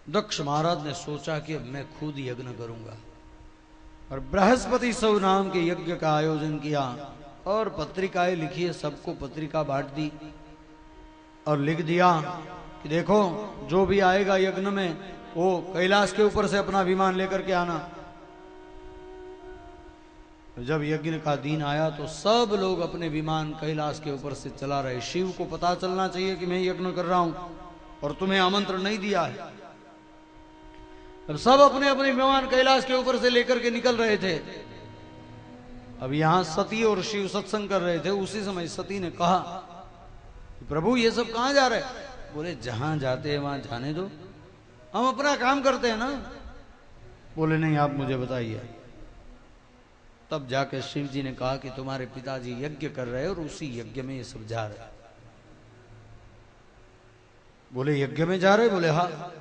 दक्ष महाराज ने सोचा कि अब मैं खुद यज्ञ करूंगा और बृहस्पति सौ नाम के यज्ञ का आयोजन किया और पत्रिकाएं लिखी, सबको पत्रिका बांट दी और लिख दिया कि देखो जो भी आएगा यज्ञ में वो कैलाश के ऊपर से अपना विमान लेकर के आना। जब यज्ञ का दिन आया तो सब लोग अपने विमान कैलाश के ऊपर से चला रहे। शिव को पता चलना चाहिए कि मैं यज्ञ कर रहा हूं और तुम्हें आमंत्रण नहीं दिया है। अब सब अपने अपने विमान कैलाश के ऊपर से लेकर के निकल रहे थे। अब यहां सती और शिव सत्संग कर रहे थे। उसी समय सती ने कहा, प्रभु ये सब कहां जा रहे हैं? बोले जहां जाते हैं वहां जाने दो, हम अपना काम करते हैं ना। बोले नहीं, आप मुझे बताइए। तब जाकर शिव जी ने कहा कि तुम्हारे पिताजी यज्ञ कर रहे हैं और उसी यज्ञ में ये सब जा रहे। बोले यज्ञ में जा रहे? बोले हाँ,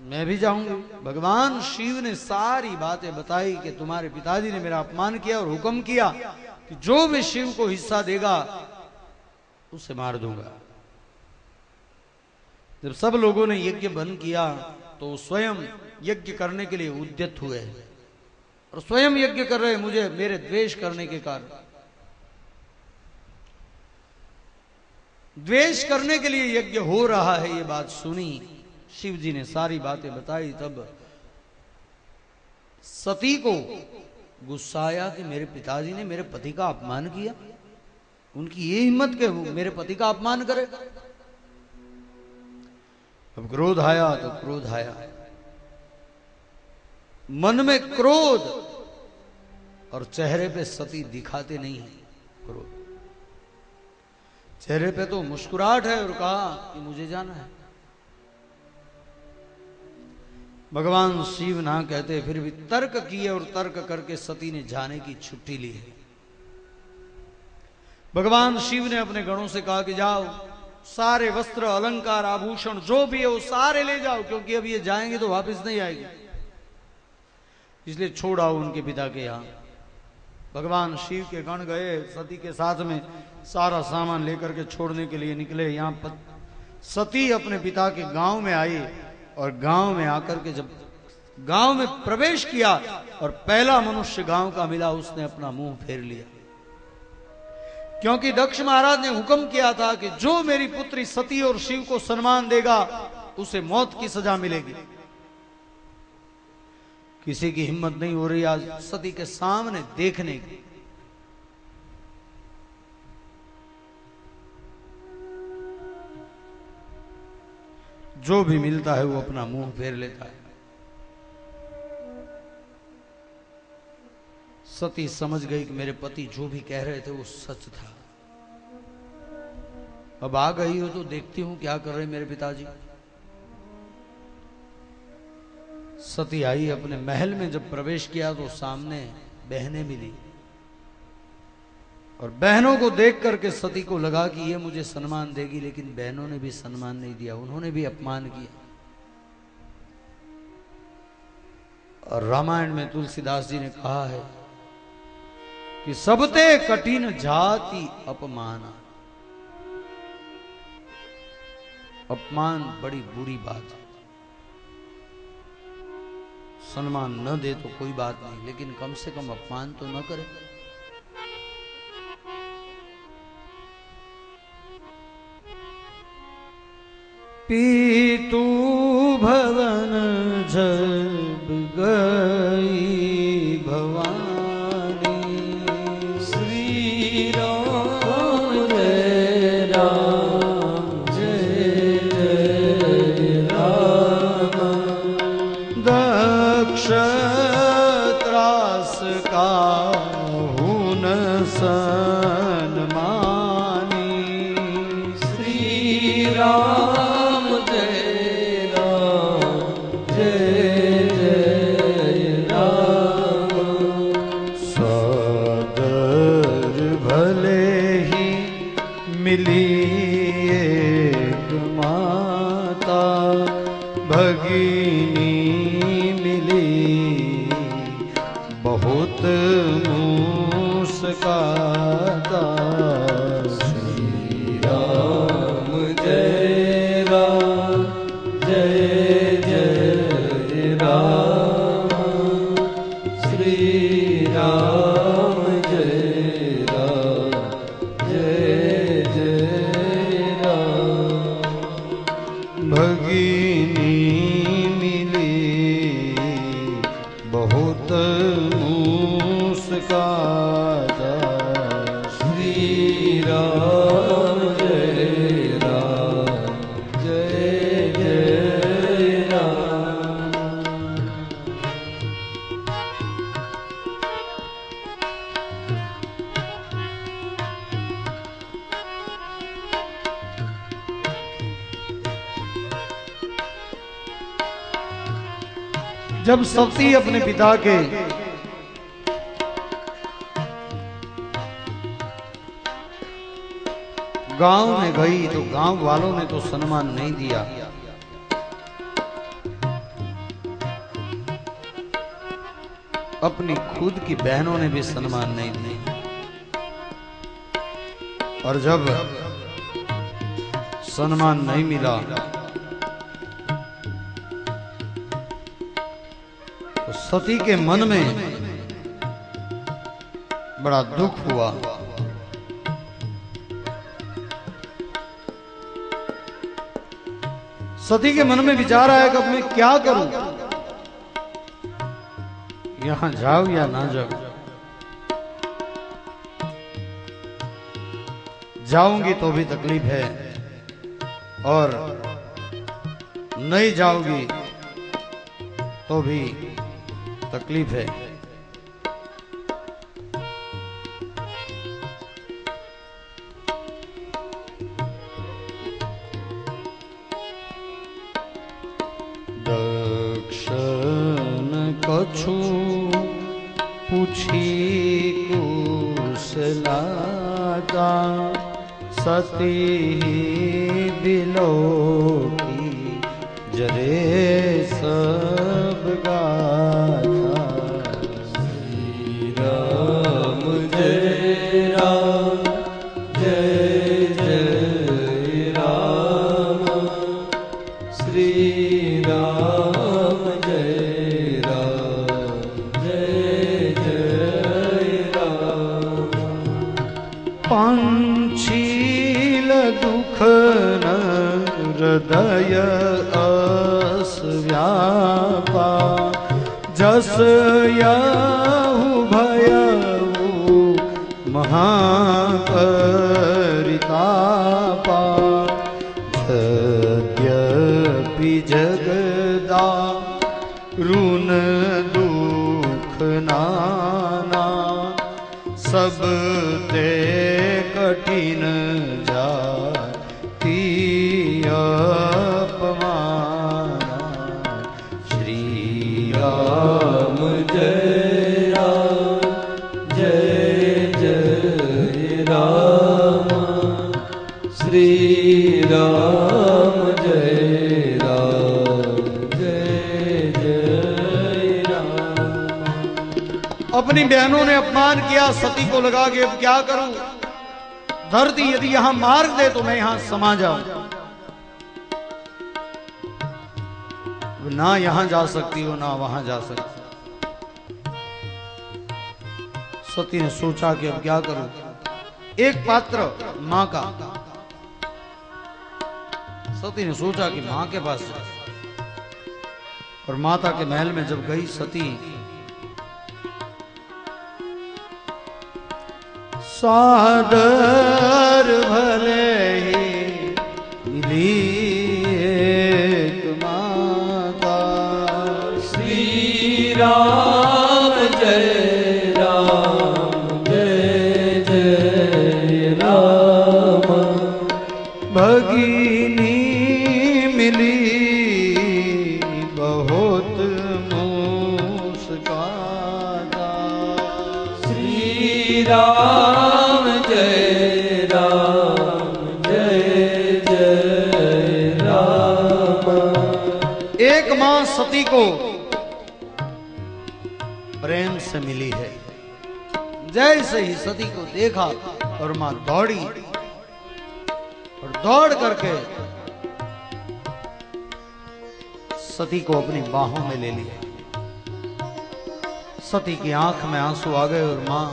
मैं भी जाऊंगी। भगवान शिव ने सारी बातें बताई कि तुम्हारे पिताजी ने मेरा अपमान किया और हुक्म किया कि जो भी शिव को हिस्सा देगा उसे मार दूंगा। जब सब लोगों ने यज्ञ बंद किया तो स्वयं यज्ञ करने के लिए उद्यत हुए और स्वयं यज्ञ कर रहे, मुझे मेरे द्वेष करने के कारण। द्वेष करने के लिए यज्ञ हो रहा है, ये बात सुनी। शिव जी ने सारी बातें बताई। तब सती को गुस्सा आया कि मेरे पिताजी ने मेरे पति का अपमान किया, उनकी ये हिम्मत कि वो मेरे पति का अपमान करे। अब क्रोध आया तो क्रोध आया, मन में क्रोध और चेहरे पे सती दिखाते नहीं है क्रोध। चेहरे पे तो मुस्कुराहट है और कहा कि मुझे जाना है। भगवान शिव ना कहते फिर भी तर्क किए और तर्क करके सती ने जाने की छुट्टी ली है। भगवान शिव ने अपने गणों से कहा कि जाओ, सारे वस्त्र अलंकार आभूषण जो भी है वो सारे ले जाओ, क्योंकि अब ये जाएंगे तो वापस नहीं आएंगे, इसलिए छोड़ आओ उनके पिता के यहां। भगवान शिव के गण गए, सती के साथ में सारा सामान लेकर के छोड़ने के लिए निकले। यहां सती अपने पिता के गांव में आई और गांव में आकर के जब गांव में प्रवेश किया और पहला मनुष्य गांव का मिला, उसने अपना मुंह फेर लिया, क्योंकि दक्ष महाराज ने हुक्म किया था कि जो मेरी पुत्री सती और शिव को सम्मान देगा उसे मौत की सजा मिलेगी। किसी की हिम्मत नहीं हो रही आज सती के सामने देखने की। जो भी मिलता है वो अपना मुंह फेर लेता है। सती समझ गई कि मेरे पति जो भी कह रहे थे वो सच था। अब आ गई हो तो देखती हूं क्या कर रहे मेरे पिताजी। सती आई, अपने महल में जब प्रवेश किया तो सामने बहनें मिली और बहनों को देख करके सती को लगा कि ये मुझे सम्मान देगी, लेकिन बहनों ने भी सम्मान नहीं दिया, उन्होंने भी अपमान किया। और रामायण में तुलसीदास जी ने कहा है कि सबते कठिन जाति अपमान। अपमान बड़ी बुरी बात है। सम्मान न दे तो कोई बात नहीं, लेकिन कम से कम अपमान तो न करे। पीतू भवन जब गई भवानी, श्री राम जय राम जय जय राम। दक्ष त्रास का हुन सन्मानी, श्री राम मिली एक माता भगिनी मिली बहुत मुस्काता। श्री राम जय राम जय जय जब सती अपने पिता के गांव में गई तो गांव वालों ने तो सम्मान नहीं दिया। अपनी खुद की बहनों ने भी सम्मान नहीं दिया। और जब सम्मान नहीं मिला तो सती के मन में बड़ा दुख हुआ। सती के मन में विचार आया कि अब मैं क्या करूं, यहां जाओ या ना जाओ। जाऊंगी तो भी तकलीफ है और नहीं जाओगी तो भी तकलीफ है। दक्षन कछु पूछी कुशलाता, सती बिलो की जरे सब गाथा। श्री राम जय राम जय जय राम, श्री राम जय राम जय जय राम। पंछील दुख न हृदय अस व्यापा, जस याहु भयउ महापरितापा। यद्यपि जगदा ऋण दुख नाना, सब ते कठिन जाति अपमाना। श्री राम जय राम जय जय राम, श्री राम जय राम जय जय राम। अपनी बहनों ने अपमान किया, सती को लगा कि अब क्या करूं, धरती यदि यहां मार दे तो मैं यहां समा जाऊं, ना यहां जा सकती हो ना वहां जा सकती। सती ने सोचा कि अब क्या करूं। एक पात्र मां का, सती ने सोचा कि मां के पास जाए। और माता के महल में जब गई सती, सादर भले ही मिली एक माता। श्री राम जय राम जय जय राम, भगिनी मिली बहुत मुस्काता। श्री राम जय राम जय जय राम। एक मां सती को प्रेम से मिली है। जैसे ही सती को देखा और मां दौड़ी और दौड़ करके सती को अपनी बाहों में ले लिया। सती की आंख में आंसू आ गए और मां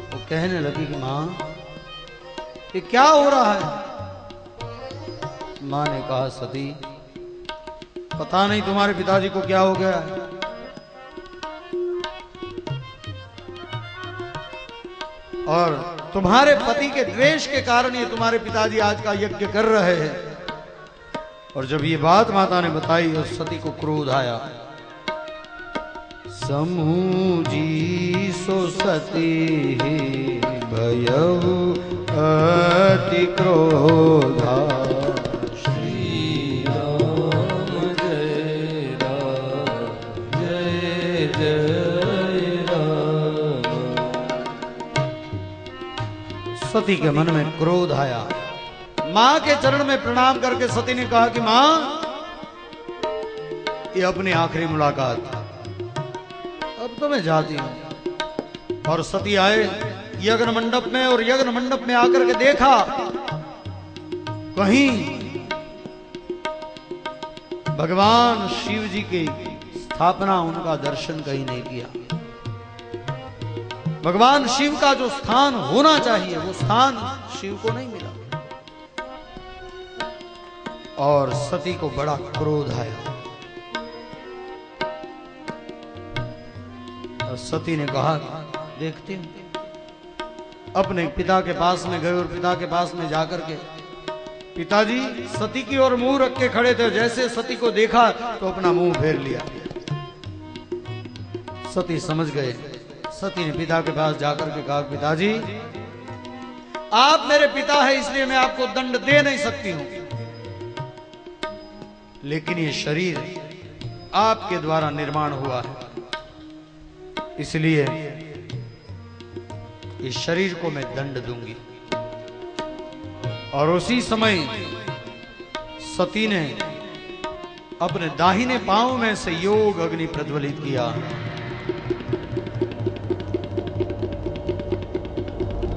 वो कहने लगी कि मां ये क्या हो रहा है। मां ने कहा सती पता नहीं तुम्हारे पिताजी को क्या हो गया है, और तुम्हारे पति के द्वेष के कारण ये तुम्हारे पिताजी आज का यज्ञ कर रहे हैं। और जब ये बात माता ने बताई और सती को क्रोध आया। समूजी सो सती भयउ अति क्रोधा। श्री राम जय राम जय सती के मन में क्रोध आया। मां के चरण में प्रणाम करके सती ने कहा कि मां, ये अपनी आखिरी मुलाकात, अब तो मैं जाती हूं। और सती आए यज्ञ मंडप में, और यज्ञ मंडप में आकर के देखा कहीं भगवान शिव जी की स्थापना, उनका दर्शन कहीं नहीं किया। भगवान शिव का जो स्थान होना चाहिए वो स्थान शिव को नहीं मिला। और सती को बड़ा क्रोध आया। और सती ने कहा, देखते हैं। अपने पिता के पास में गए और पिता के पास में जाकर के, पिताजी सती की ओर मुंह रख के खड़े थे। जैसे सती को देखा तो अपना मुंह फेर लिया। सती समझ गए। सती ने पिता के पास जाकर के कहा, पिताजी आप मेरे पिता हैं, इसलिए मैं आपको दंड दे नहीं सकती हूं, लेकिन ये शरीर आपके द्वारा निर्माण हुआ है, इसलिए इस शरीर को मैं दंड दूंगी। और उसी समय सती ने अपने दाहिने पांव में से योग अग्नि प्रज्वलित किया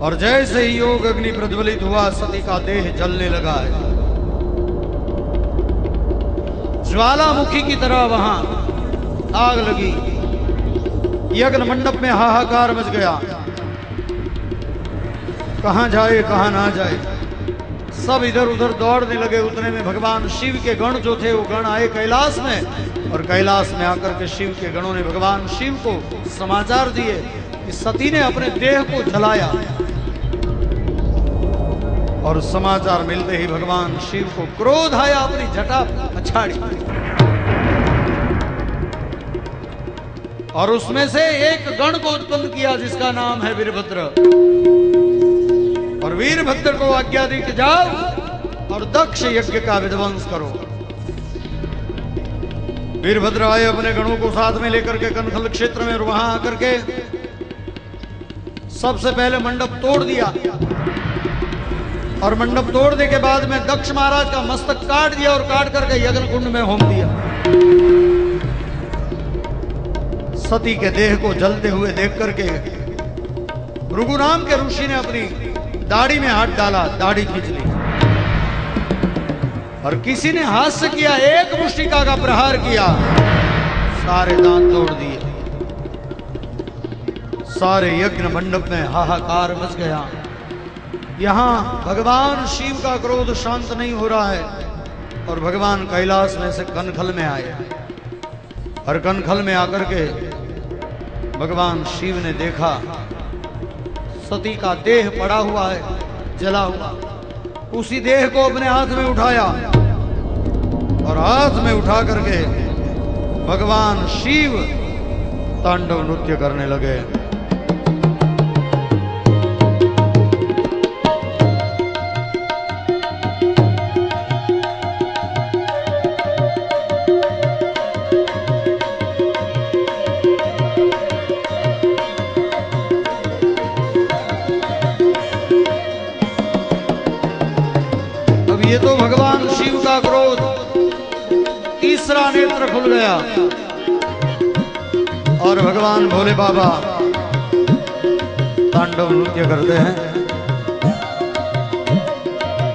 और जैसे ही योग अग्नि प्रज्वलित हुआ, सती का देह जलने लगा है। ज्वालामुखी की तरह वहां आग लगी। यज्ञ मंडप में हाहाकार मच गया। कहां जाए कहां ना जाए, सब इधर उधर दौड़ने लगे। उतने में भगवान शिव के गण जो थे वो गण आए कैलाश में, और कैलाश में आकर के शिव के गणों ने भगवान शिव को समाचार दिए कि सती ने अपने देह को जलाया। और समाचार मिलते ही भगवान शिव को क्रोध आया, अपनी जटा अछाड़ी और उसमें से एक गण को उत्पन्न किया जिसका नाम है वीरभद्र। और वीरभद्र को आज्ञा दी कि जाओ और दक्ष यज्ञ का विध्वंस करो। वीरभद्र आए अपने गणों को साथ में लेकर के कनखल क्षेत्र में, और वहां आकर के सबसे पहले मंडप तोड़ दिया। और मंडप तोड़ने के बाद में दक्ष महाराज का मस्तक काट दिया और काट करके यज्ञ कुंड में होम दिया। सती के देह को जलते हुए देख करके भृगु नाम के ऋषि ने अपनी दाढ़ी में हाथ डाला, दाढ़ी खींच ली। और किसी ने हास्य किया, एक मुष्टिका का प्रहार किया, सारे दांत तोड़ दिए। सारे यज्ञ मंडप में हाहाकार मच गया। यहां भगवान शिव का क्रोध शांत नहीं हो रहा है। और भगवान कैलाश में से कनखल में आए। और कनखल में आकर के भगवान शिव ने देखा सती का देह पड़ा हुआ है, जला हुआ। उसी देह को अपने हाथ में उठाया और हाथ में उठा करके भगवान शिव तांडव नृत्य करने लगे। ये तो भगवान शिव का क्रोध, तीसरा नेत्र खुल गया और भगवान भोले बाबा तांडव नृत्य करते हैं।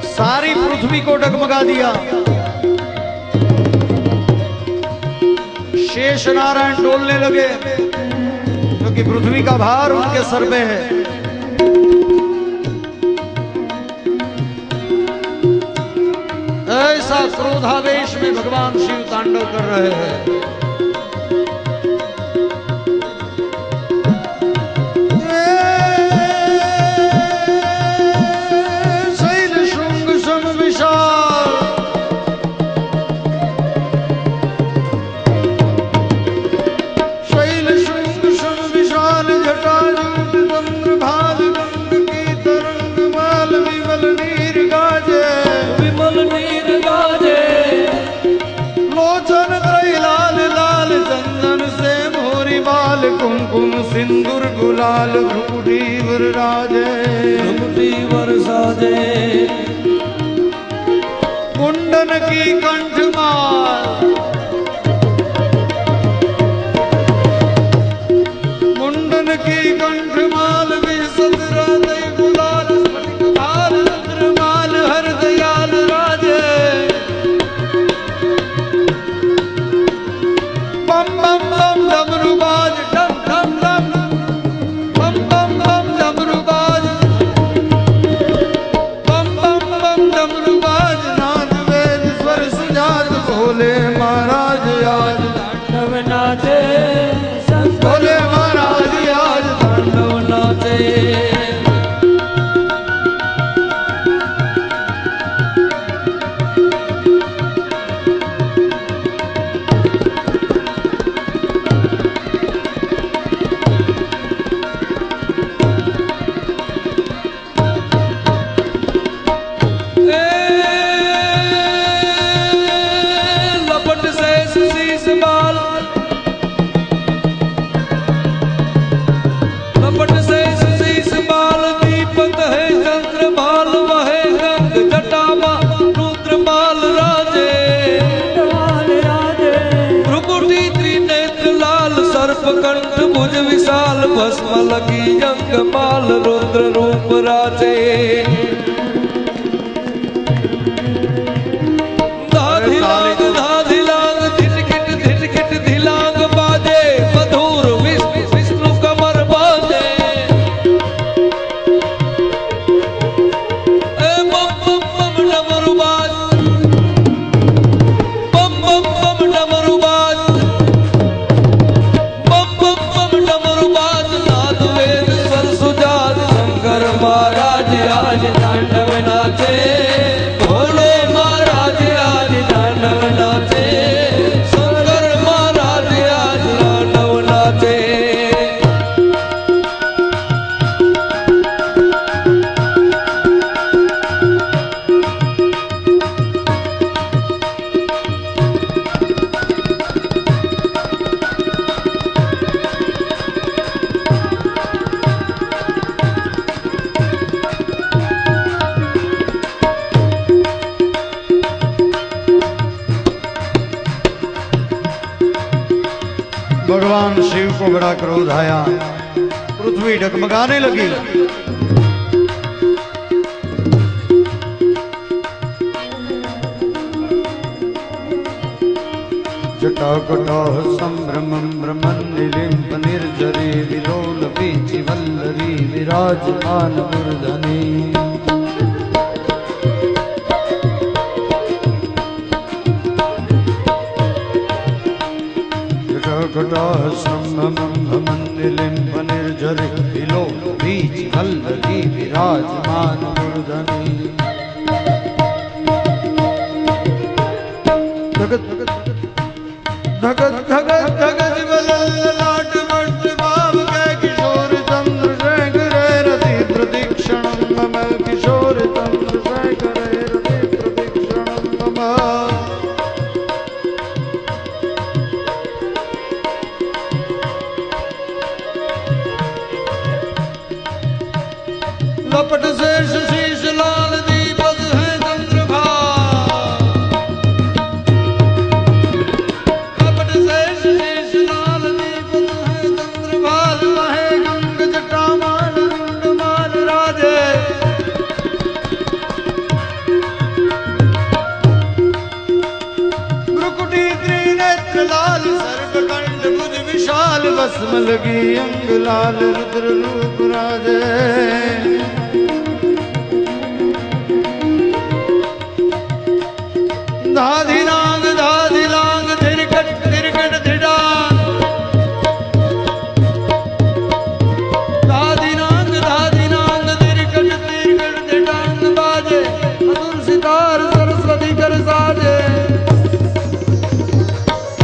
सारी पृथ्वी को डगमगा दिया। शेष नारायण डोलने लगे क्योंकि पृथ्वी का भार उनके सर पे है। ऐसा क्रोधावेश में भगवान शिव तांडव कर रहे हैं। शैल शृंग सम विशाल, शैल शृंग सम विशाल जटाजूट चंद्र भाल गंग की तरंग माल विमल नीर गाजे, विमल नीर लोचन त्रय लाल लाल कुमकुम सिंदूर गुलाल भ्रुकुटी वरराजे भ्रुकुटी वरसाजे कुंडन की कंठमाल मुंडन की कंठमाल विसद हृदय गुलाल स्फटिक भाल रुद्रमाल हर दयाल राजे बम बम बम डमरुबाज डम डम डम बम बम बम डमरुबाज बम बम बम डमरुबाज नाद वेद स्वर सुजात भोले महाराज आज तांडव नाचे भोले महाराज आज तांडव नाचे कंठ भुज विशाल भस्म लगी जंग माल रुद्र रूप राजे धाधिलांग धिटखिट धिलांग बाजे मधुर विष्णु कमर बाजे बम बम बम डमरू बाज बम बम बम डमरू बाज महाराज आज तांडव नाचे भोले महाराज आज तांडव नाचे शंकर महाराज आज तांडव नाचे भगवान शिव को बड़ा क्रोध आया, पृथ्वी डगमगाने लगी। जटाकटाह संभ्रमं भ्रमन् निलिम्प निर्जरी विलोल वीचि वल्लरी विराजमान मूर्धनि। जटाकटाह संभ्रमं भ्रमन् निलिम्प निर्जरी विलोल वीचि वल्लरी विराजमान मूर्धनि। धगत धगत धगत ललाट मट भाव के किशोर चंद्रशेखर रति प्रतीक्षणं मम किशोर चंद्रशेखर रति प्रतीक्षणं मम। लपट शेष शीश लाल दीपक है चंद्रभा। भस्म लगी अंग लाल रुद्र रूप राजे। धाधिलांग धाधिलांग धिरकट धिरकट धिडान। धाधिलांग धाधिलांग धिरकट धिरकट धिडान बाजे। मधुर सितार सरस्वती कर साजे।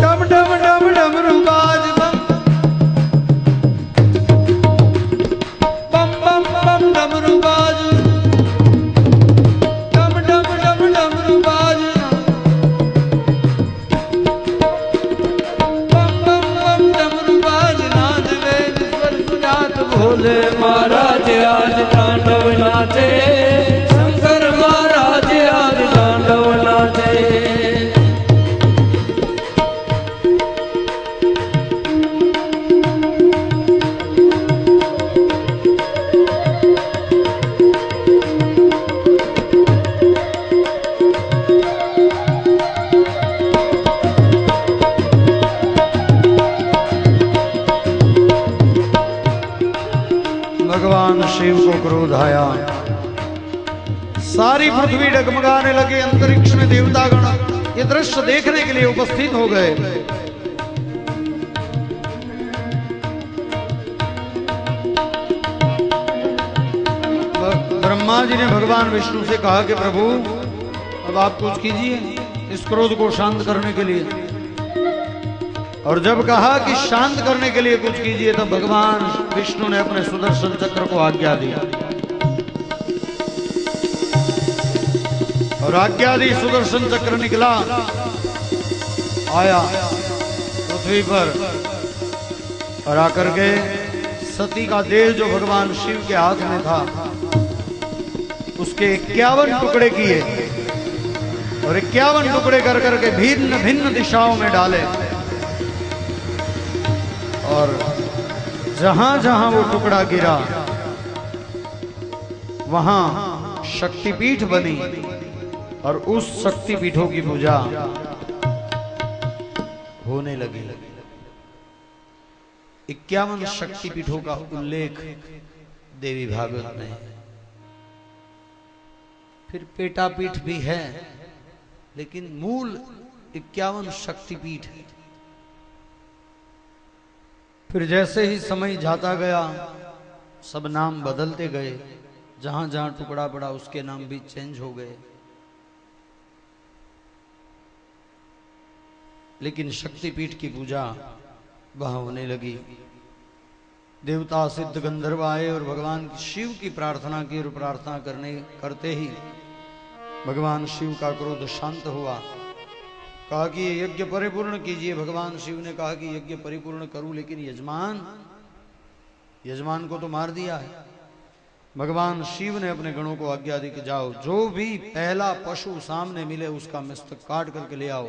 डम डम डम डमरू बाज। डमरू बाज डम डम डम डमरू बाज। भोले महाराज आज तांडव नाचे, शंकर महाराज आज तांडव नाचे। भगवान शिव को क्रोध आया, सारी पृथ्वी डगमगाने लगे। अंतरिक्ष में देवतागण ये दृश्य देखने के लिए उपस्थित हो गए। ब्रह्मा जी ने भगवान विष्णु से कहा कि प्रभु अब आप कुछ कीजिए इस क्रोध को शांत करने के लिए। और जब कहा कि शांत करने के लिए कुछ कीजिए, तब भगवान विष्णु ने अपने सुदर्शन चक्र को आज्ञा दी। और आज्ञा दी, सुदर्शन चक्र निकला, आया पृथ्वी पर और आकर के सती का देह जो भगवान शिव के हाथ में था उसके 51 टुकड़े किए और 51 टुकड़े कर करके भिन्न भिन्न दिशाओं में डाले। और जहां जहां वो टुकड़ा गिरा वहां शक्तिपीठ बनी और उस शक्तिपीठों की पूजा होने लगी। 51 शक्तिपीठों का उल्लेख देवी भागवत में। फिर पेटापीठ भी है, लेकिन मूल 51 शक्तिपीठ है। फिर जैसे ही समय जाता गया सब नाम बदलते गए, जहां जहां टुकड़ा पड़ा उसके नाम भी चेंज हो गए। लेकिन शक्तिपीठ की पूजा वहां होने लगी। देवता सिद्ध गंधर्व आए और भगवान शिव की प्रार्थना की और प्रार्थना करते ही भगवान शिव का क्रोध शांत हुआ। कहा कि ये यज्ञ परिपूर्ण कीजिए। भगवान शिव ने कहा कि यज्ञ परिपूर्ण करूं, लेकिन यजमान को तो मार दिया है। भगवान शिव ने अपने गणों को आज्ञा दी कि जाओ, जो भी पहला पशु सामने मिले उसका मस्तक काट करके ले आओ।